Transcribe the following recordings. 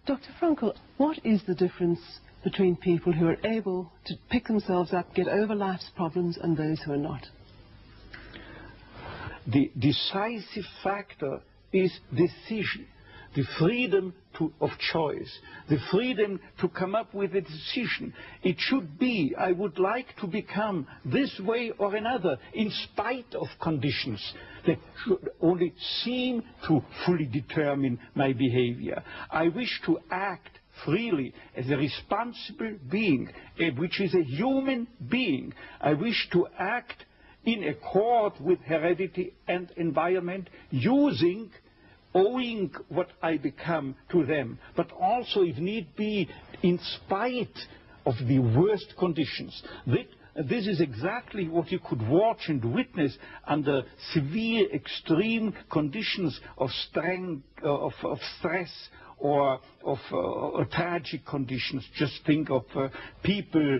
Dr. Frankl, what is the difference between people who are able to pick themselves up, get over life's problems, and those who are not? The decisive factor is decision, the freedom of choice, the freedom to come up with a decision. It should be, I would like to become this way or another, in spite of conditions that should only seem to fully determine my behavior. I wish to act freely as a responsible being, which is a human being. I wish to act in accord with heredity and environment, owing what I become to them, but also, if need be, in spite of the worst conditions. This is exactly what you could watch and witness under severe, extreme conditions of stress or of tragic conditions. Just think of people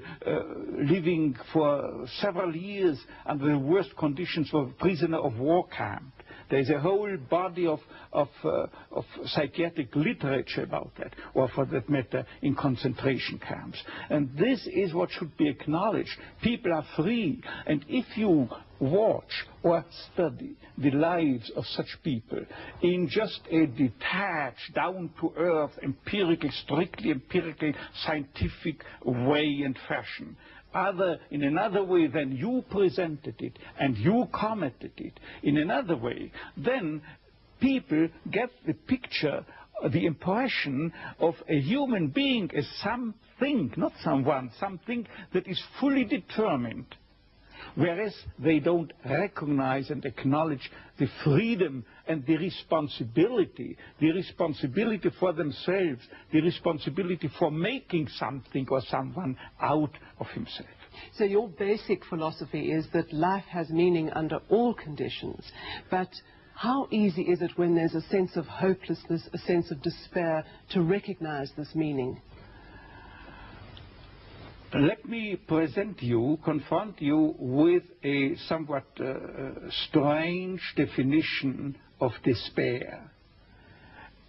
living for several years under the worst conditions of a prisoner of war camp. There's a whole body of psychiatric literature about that, or for that matter, in concentration camps. And this is what should be acknowledged. People are free, and if you watch or study the lives of such people in just a detached, down-to-earth, empirical, strictly empirical, scientific way and fashion, in another way than you presented it and you commented it in another way, then people get the picture, the impression of a human being as something, not someone, something that is fully determined. Whereas they don't recognize and acknowledge the freedom and the responsibility for themselves, the responsibility for making something or someone out of himself. So your basic philosophy is that life has meaning under all conditions, but how easy is it when there's a sense of hopelessness, a sense of despair, to recognize this meaning? Let me confront you with a somewhat strange definition of despair.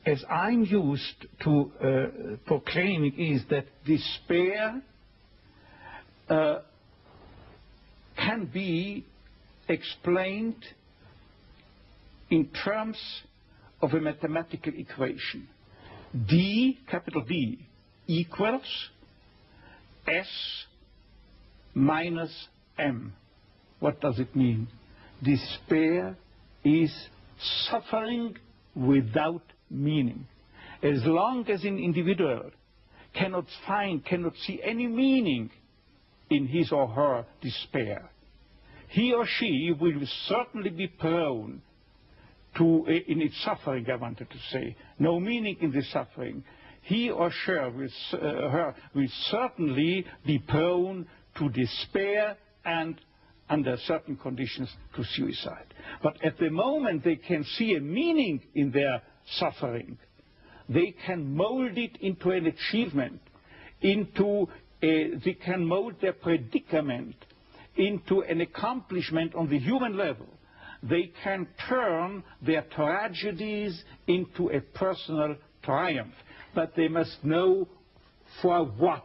As I'm used to proclaiming is that despair can be explained in terms of a mathematical equation. D, capital D, equals S minus M. What does it mean? Despair is suffering without meaning. As long as an individual cannot see any meaning in his or her despair, he or she will certainly be prone to, in its suffering, I wanted to say, no meaning in the suffering. He or she will certainly be prone to despair and, under certain conditions, to suicide. But at the moment they can see a meaning in their suffering, they can mold it into an achievement, they can mold their predicament into an accomplishment on the human level. They can turn their tragedies into a personal triumph. But they must know for what.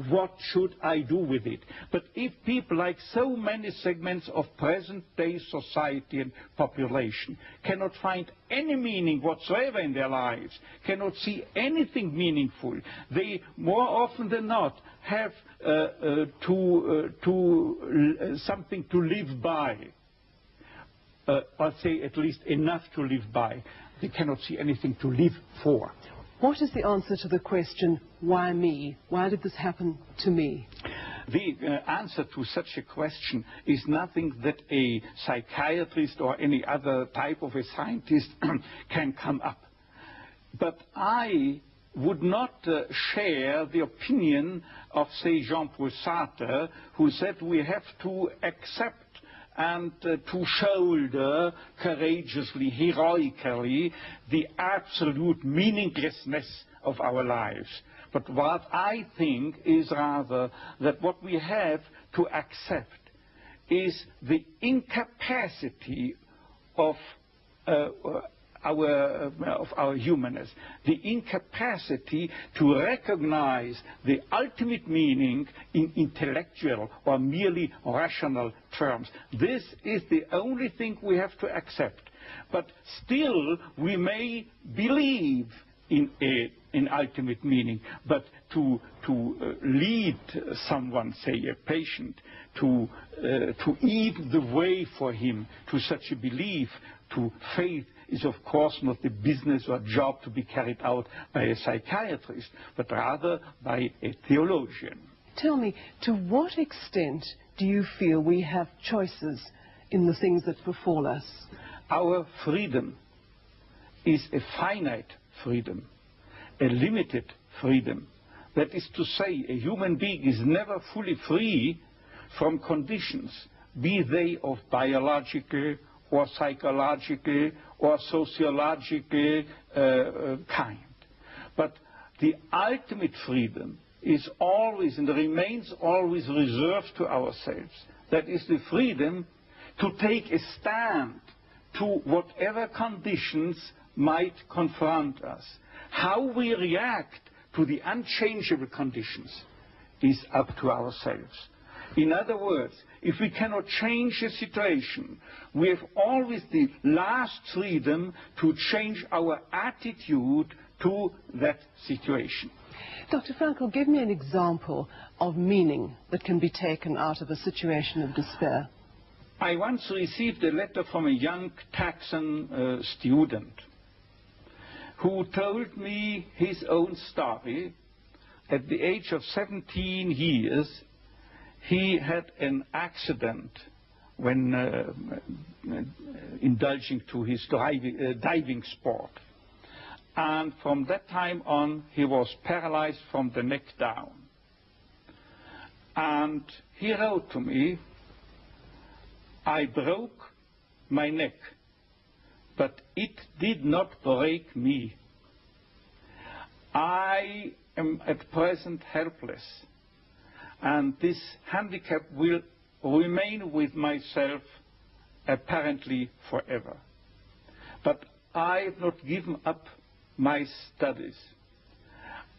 What should I do with it? But if people, like so many segments of present-day society and population, cannot find any meaning whatsoever in their lives, cannot see anything meaningful, they more often than not have something to live by, or say at least enough to live by. They cannot see anything to live for. What is the answer to the question, why me? Why did this happen to me? The answer to such a question is nothing that a psychiatrist or any other type of a scientist can come up. But I would not share the opinion of, say, Jean-Paul Sartre, who said we have to accept and to shoulder courageously, heroically, the absolute meaninglessness of our lives. But what I think is rather that what we have to accept is the incapacity of our humanness, the incapacity to recognize the ultimate meaning in intellectual or merely rational terms. This is the only thing we have to accept. But still, we may believe in ultimate meaning, but to lead someone, say a patient, to eat the way for him to such a belief, to faith, is of course not the business or job to be carried out by a psychiatrist, but rather by a theologian. Tell me, to what extent do you feel we have choices in the things that befall us? Our freedom is a finite freedom, a limited freedom. That is to say, a human being is never fully free from conditions, be they of biological or psychological or sociological kind. But the ultimate freedom is always and remains always reserved to ourselves. That is the freedom to take a stand to whatever conditions might confront us. How we react to the unchangeable conditions is up to ourselves. In other words, if we cannot change a situation, we have always the last freedom to change our attitude to that situation. Dr. Frankl, give me an example of meaning that can be taken out of a situation of despair. I once received a letter from a young Texan student who told me his own story. At the age of 17 years, he had an accident when indulging to his diving sport. And from that time on, he was paralyzed from the neck down. And he wrote to me, "I broke my neck, but it did not break me. I am at present helpless, and this handicap will remain with myself apparently forever. But I have not given up my studies.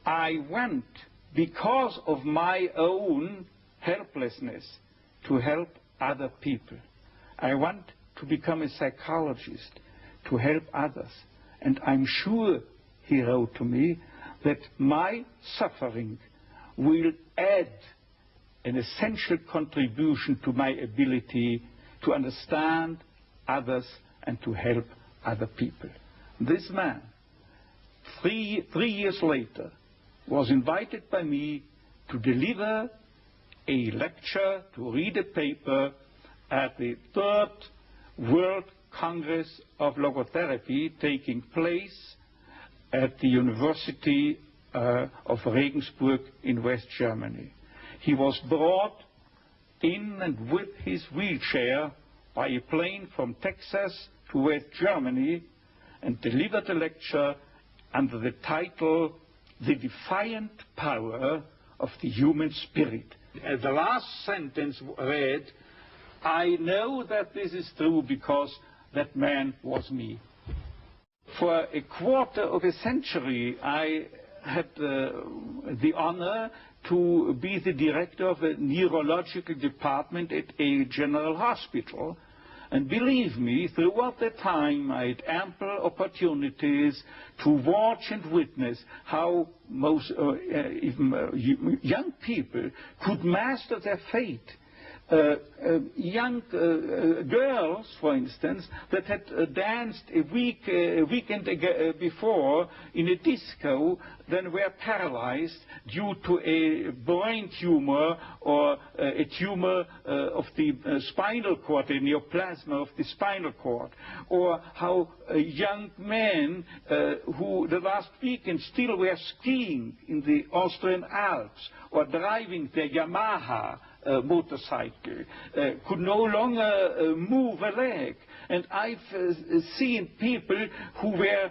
I went, because of my own helplessness, to help other people. I want to become a psychologist, to help others. And I'm sure," he wrote to me, "that my suffering will add an essential contribution to my ability to understand others and to help other people." This man, three years later, was invited by me to deliver a lecture, to read a paper at the 3rd World Congress of Logotherapy taking place at the University of Regensburg in West Germany. He was brought in and with his wheelchair by a plane from Texas to West Germany and delivered a lecture under the title, "The Defiant Power of the Human Spirit." The last sentence read, "I know that this is true because that man was me." For a quarter of a century, I had the honor to be the director of a neurological department at a general hospital. And believe me, throughout that time, I had ample opportunities to watch and witness how most even young people could master their fate. Young girls, for instance, that had danced a weekend before in a disco, then were paralyzed due to a brain tumor or a tumor of the spinal cord, a neoplasm of the spinal cord. Or how young men who the last weekend still were skiing in the Austrian Alps or driving their Yamaha motorcycle, could no longer move a leg. And I've seen people who were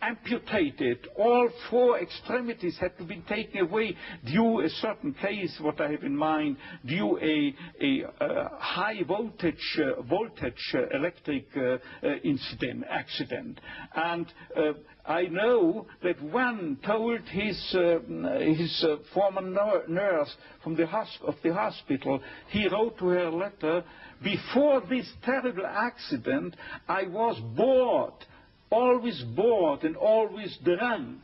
amputated. All 4 extremities had to be taken away due a certain case, what I have in mind, due a high voltage electric accident. And I know that one told his former nurse from the hospital, he wrote to her a letter, before this terrible accident, I was bored, always bored and always drunk.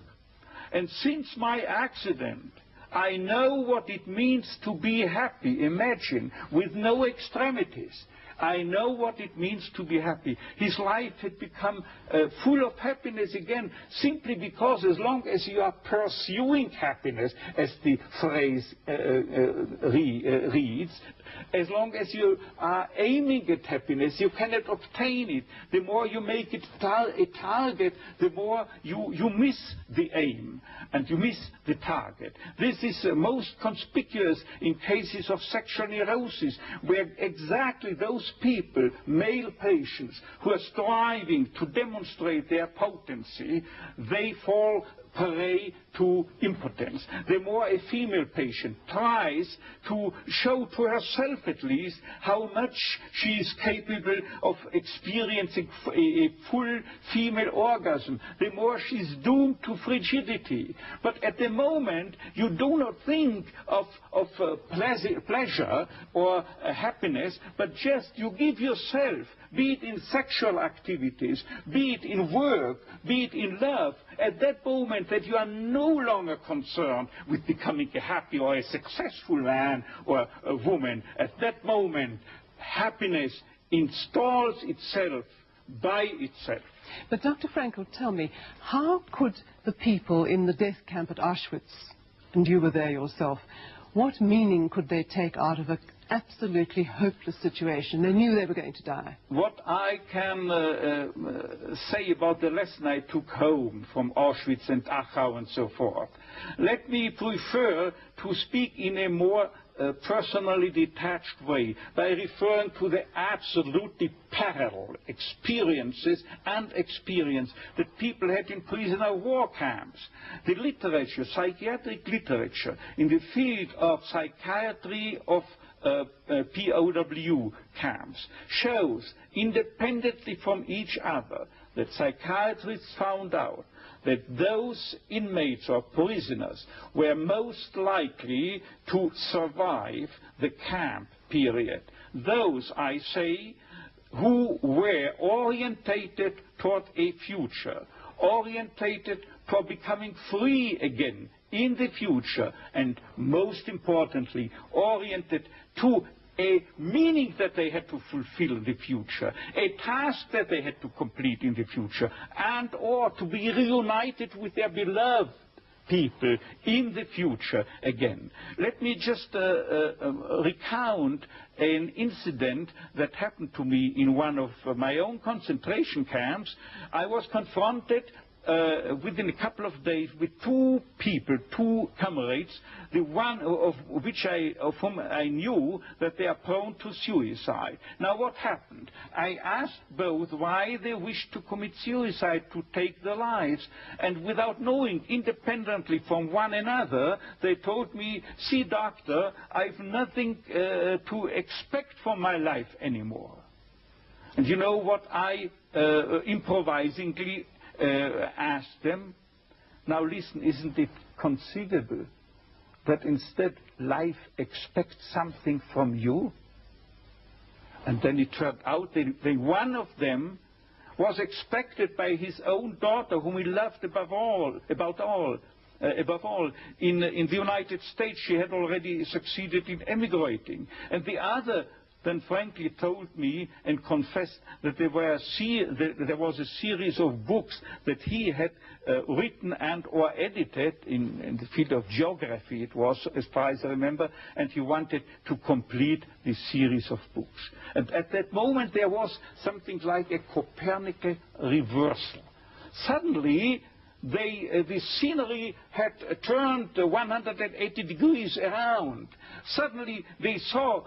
And since my accident, I know what it means to be happy. Imagine, with no extremities. I know what it means to be happy. His life had become full of happiness again, simply because as long as you are pursuing happiness, as the phrase reads, as long as you are aiming at happiness, you cannot obtain it. The more you make it a target, the more you miss the aim and you miss the target. This is most conspicuous in cases of sexual neurosis, where exactly those people, male patients, who are striving to demonstrate their potency, they fall prey to impotence. The more a female patient tries to show to herself at least how much she is capable of experiencing a full female orgasm, the more she is doomed to frigidity. But at the moment, you do not think of pleasure or happiness, but just you give yourself, be it in sexual activities, be it in work, be it in love, at that moment that you are no longer concerned with becoming a happy or a successful man or a woman. At that moment, happiness installs itself by itself. But Dr. Frankl, tell me, how could the people in the death camp at Auschwitz, and you were there yourself, what meaning could they take out of an absolutely hopeless situation? They knew they were going to die. What I can say about the lesson I took home from Auschwitz and Dachau and so forth, let me prefer to speak in a more personally detached way by referring to the absolutely parallel experiences and experience that people had in prisoner war camps. The literature, psychiatric literature in the field of psychiatry of POW camps shows, independently from each other, that psychiatrists found out that those inmates or prisoners were most likely to survive the camp period. Those, I say, who were orientated toward a future, orientated toward becoming free again in the future, and most importantly, oriented to a meaning that they had to fulfill in the future, a task that they had to complete in the future, and or to be reunited with their beloved people in the future again. Let me just recount an incident that happened to me in one of my own concentration camps. I was confronted within a couple of days with two people, two comrades, the one of whom I knew that they are prone to suicide. Now what happened? I asked both why they wished to commit suicide, to take their lives, and without knowing, independently from one another, they told me, see doctor, I've nothing to expect from my life anymore. And you know what I improvisingly asked them? Now listen, isn't it conceivable that instead life expects something from you? And then it turned out that one of them was expected by his own daughter, whom he loved above all. In the United States, she had already succeeded in emigrating. And the other then frankly told me and confessed that there was a series of books that he had written and or edited in the field of geography, it was, as far as I remember, and he wanted to complete this series of books. And at that moment there was something like a Copernican reversal. Suddenly the scenery had turned 180 degrees around. Suddenly they saw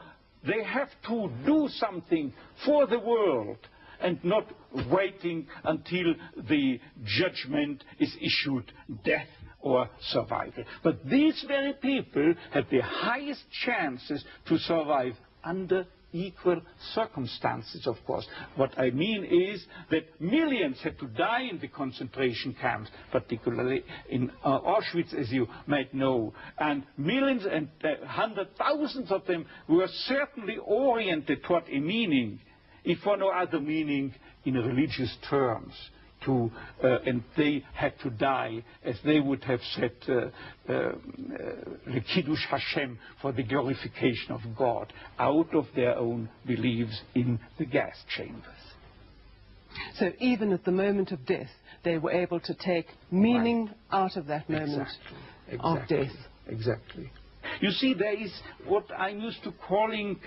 they have to do something for the world. and not waiting until the judgment is issued, death or survival. But these very people had the highest chances to survive under equal circumstances, of course. What I mean is that millions had to die in the concentration camps, particularly in Auschwitz, as you might know, and millions and hundred thousands of them were certainly oriented toward a meaning, if for no other meaning, in religious terms. And they had to die, as they would have said, le Kiddush Hashem, for the glorification of God, out of their own beliefs in the gas chambers. So even at the moment of death, they were able to take meaning out of that moment of death. Exactly. You see, there is what I'm used to calling,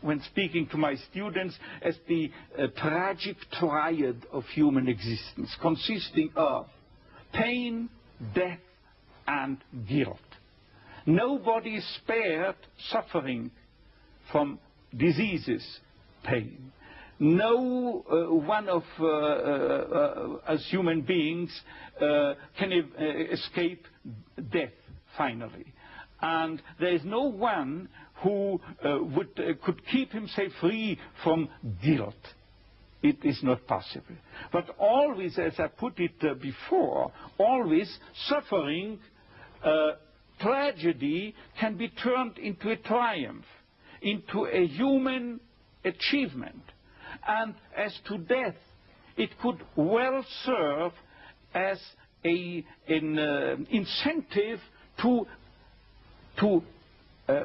when speaking to my students, as the tragic triad of human existence, consisting of pain, death, and guilt. Nobody is spared suffering from diseases, pain. No one of us human beings can escape death, finally. And there is no one who could keep himself free from guilt. It is not possible. But always, as I put it before, always suffering, tragedy can be turned into a triumph, into a human achievement. And as to death, it could well serve as an incentive to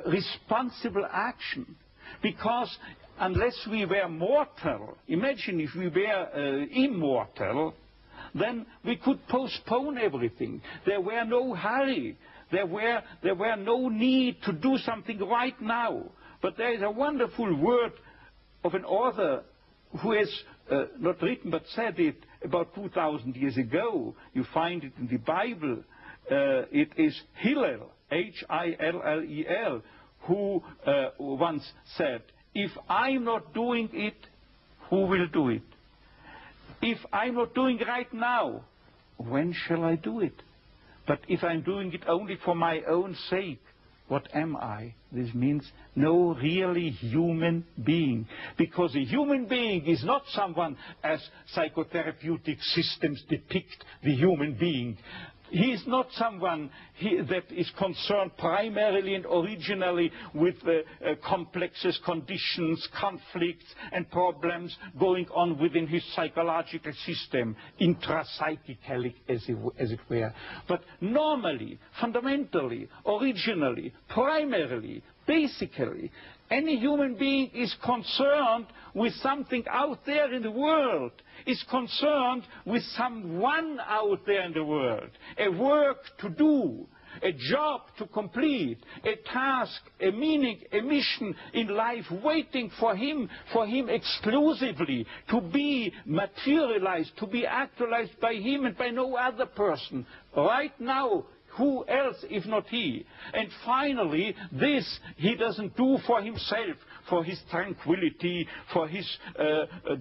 responsible action, because unless we were mortal, imagine if we were immortal, then we could postpone everything. There were no hurry. There were no need to do something right now. But there is a wonderful word of an author who has not written but said it about 2,000 years ago. You find it in the Bible. It is Hillel, Hillel, who once said, if I'm not doing it, who will do it? If I'm not doing it right now, when shall I do it? But if I'm doing it only for my own sake, what am I? This means no really human being. Because a human being is not someone as psychotherapeutic systems depict the human being. He is not someone that is concerned primarily and originally with complexes, conditions, conflicts, and problems going on within his psychological system, intrapsychically, as it were. But normally, fundamentally, originally, primarily, basically, any human being is concerned with something out there in the world, is concerned with someone out there in the world, a work to do, a job to complete, a task, a meaning, a mission in life waiting for him exclusively, to be materialized, to be actualized by him and by no other person. Right now, who else if not he? And finally, this he doesn't do for himself, for his tranquility, for his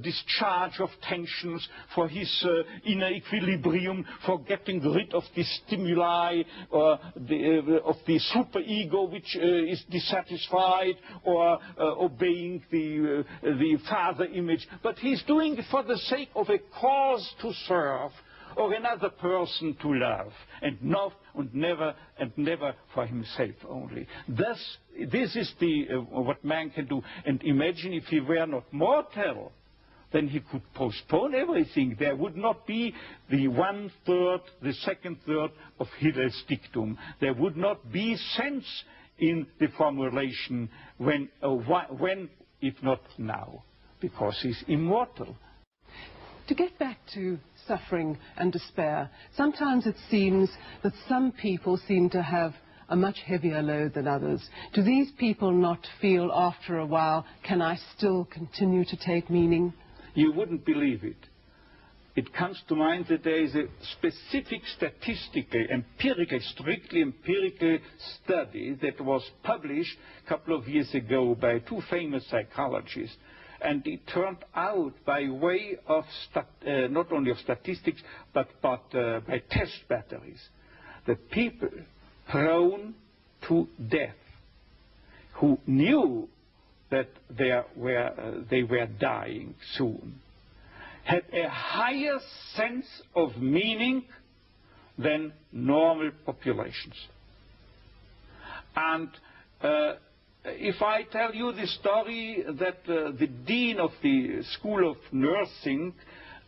discharge of tensions, for his inner equilibrium, for getting rid of the stimuli of the superego which is dissatisfied, or obeying the father image. But he's doing it for the sake of a cause to serve, or another person to love, and never for himself only. Thus, this is what man can do. And imagine if he were not mortal, then he could postpone everything. There would not be the 1/3, the 2/3 of Hillel's dictum. There would not be sense in the formulation when, if not now, because he's immortal. To get back to suffering and despair, sometimes it seems that some people seem to have a much heavier load than others. Do these people not feel after a while, can I still continue to take meaning? You wouldn't believe it. It comes to mind that there is a specific statistical, strictly empirical study that was published a couple of years ago by two famous psychologists. And it turned out, by way of not only of statistics, but by test batteries, that people prone to death, who knew that they were dying soon, had a higher sense of meaning than normal populations. And if I tell you the story that the dean of the School of Nursing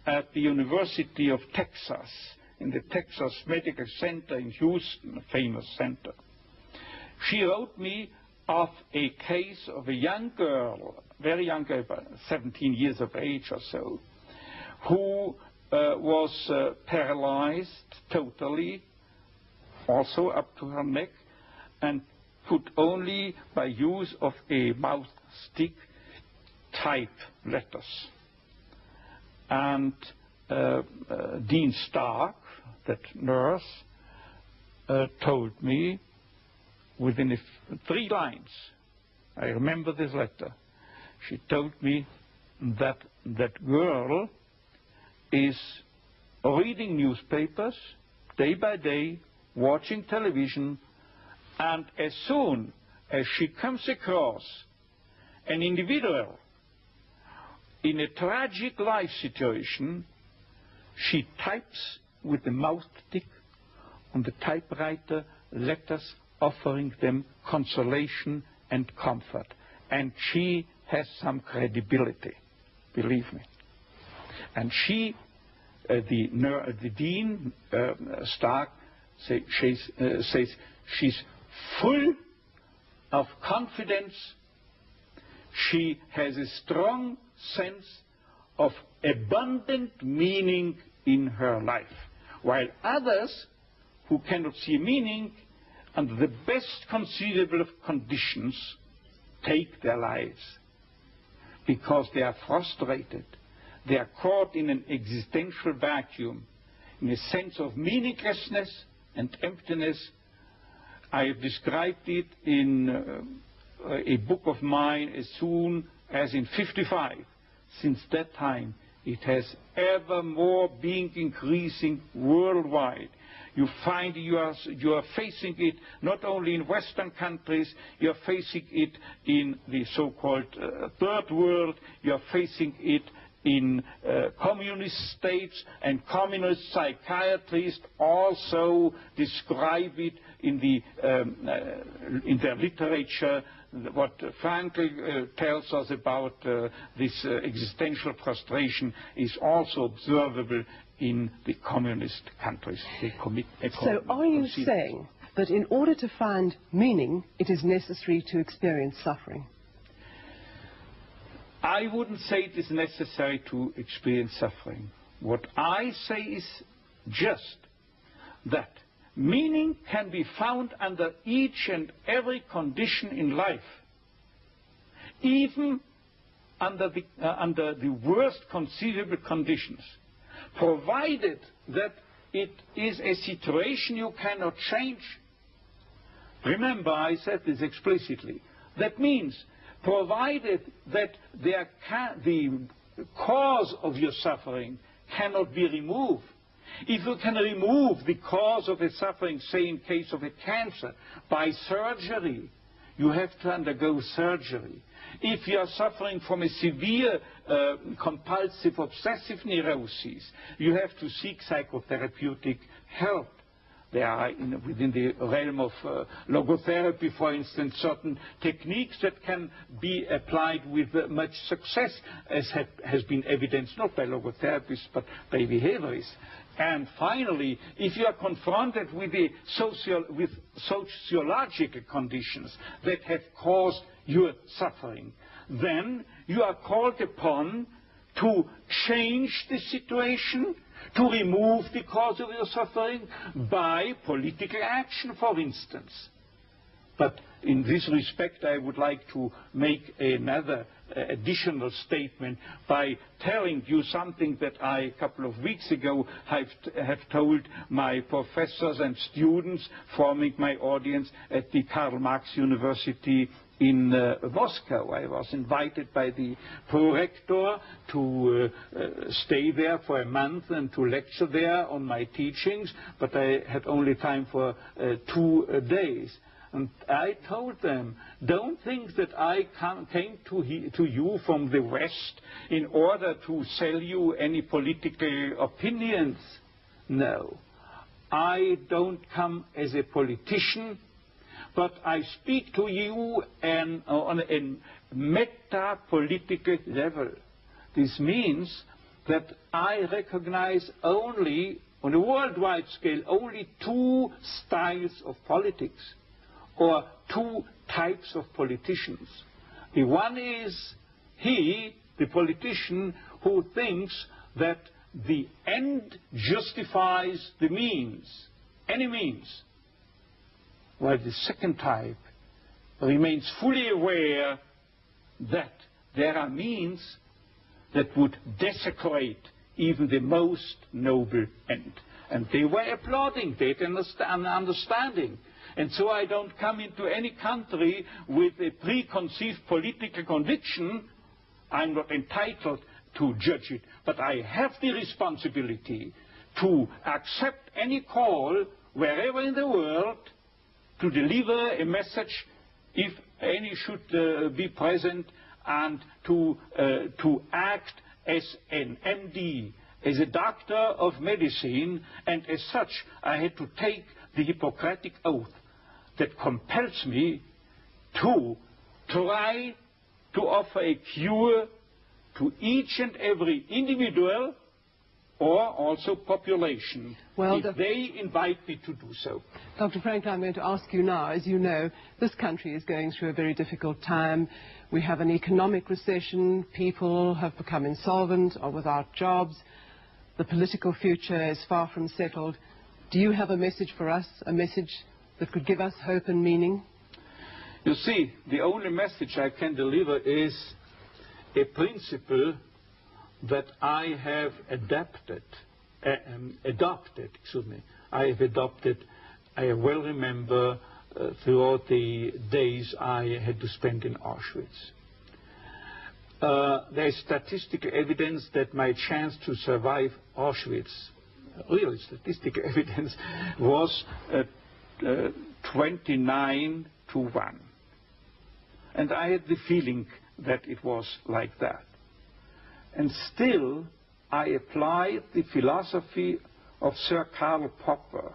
at the University of Texas, in the Texas Medical Center in Houston, a famous center, she wrote me of a case of a young girl, very young girl, about 17 years of age or so, who was paralyzed totally, also up to her neck, and could only, by use of a mouth stick, type letters. And Dean Stark, that nurse, told me within 3 lines, I remember this letter, she told me that that girl is reading newspapers day by day, watching television, and as soon as she comes across an individual in a tragic life situation, she types with the mouse stick on the typewriter letters offering them consolation and comfort. And she has some credibility, believe me. And she, the Dean Stark, says she's full of confidence. She has a strong sense of abundant meaning in her life, while others who cannot see meaning under the best conceivable of conditions take their lives because they are frustrated. They are caught in an existential vacuum, in a sense of meaninglessness and emptiness. I have described it in a book of mine as soon as in 55. Since that time, it has ever more been increasing worldwide. You find you are facing it not only in Western countries, you are facing it in the so-called third world, you are facing it in communist states, and communist psychiatrists also describe it in their literature. What Frankl tells us about this existential frustration is also observable in the communist countries. So are you saying that in order to find meaning, it is necessary to experience suffering? I wouldn't say it is necessary to experience suffering. What I say is just that meaning can be found under each and every condition in life, even under the worst conceivable conditions, provided that it is a situation you cannot change. Remember, I said this explicitly. That means provided that the cause of your suffering cannot be removed. If you can remove the cause of a suffering, say in case of a cancer, by surgery, you have to undergo surgery. If you are suffering from a severe compulsive obsessive neurosis, you have to seek psychotherapeutic help. There are, within the realm of logotherapy, for instance, certain techniques that can be applied with much success, as has been evidenced not by logotherapists but by behaviorists. And finally, if you are confronted with sociological conditions that have caused your suffering, then you are called upon to change the situation, to remove the cause of your suffering by political action, for instance. But in this respect, I would like to make another additional statement by telling you something that I, a couple of weeks ago, have told my professors and students forming my audience at the Karl Marx University in Moscow. I was invited by the prorector to stay there for a month and to lecture there on my teachings, but I had only time for 2 days. And I told them, don't think that I came to you from the West in order to sell you any political opinions. No, I don't come as a politician, but I speak to you on a meta-political level. This means that I recognize only, on a worldwide scale, only 2 styles of politics, or 2 types of politicians. The one is he, the politician, who thinks that the end justifies the means, any means. While the second type remains fully aware that there are means that would desecrate even the most noble end. And they were applauding, they had an understanding. And so I don't come into any country with a preconceived political conviction. I'm not entitled to judge it. But I have the responsibility to accept any call wherever in the world to deliver a message, if any should be present, and to act as an MD, as a doctor of medicine, and as such I had to take the Hippocratic oath that compels me to try to offer a cure to each and every individual or also population, if they invite me to do so. Dr. Frankl, I'm going to ask you now, as you know, this country is going through a very difficult time. We have an economic recession, people have become insolvent or without jobs, the political future is far from settled. Do you have a message for us, a message that could give us hope and meaning? You see, the only message I can deliver is a principle that I have adopted. I well remember throughout the days I had to spend in Auschwitz. There is statistical evidence that my chance to survive Auschwitz, real statistical evidence, was 29 to 1. And I had the feeling that it was like that. And still, I applied the philosophy of Sir Karl Popper,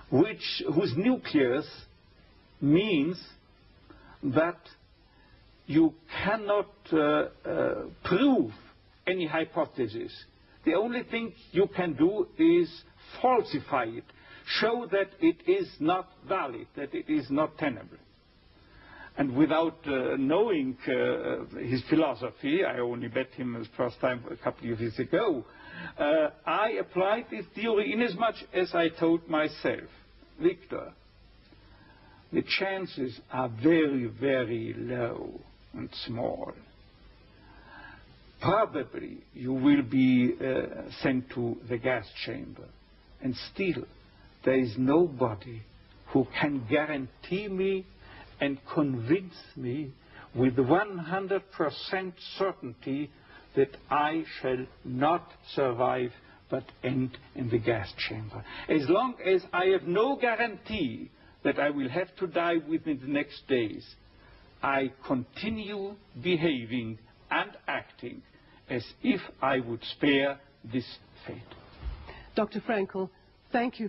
whose nucleus means that you cannot prove any hypothesis. The only thing you can do is falsify it, show that it is not valid, that it is not tenable. And without knowing his philosophy, I only met him the first time a couple of years ago, I applied this theory inasmuch as I told myself, Viktor, the chances are very, very low and small. Probably you will be sent to the gas chamber. And still, there is nobody who can guarantee me and convince me with 100% certainty that I shall not survive but end in the gas chamber. As long as I have no guarantee that I will have to die within the next days, I continue behaving and acting as if I would spare this fate. Dr. Frankl, thank you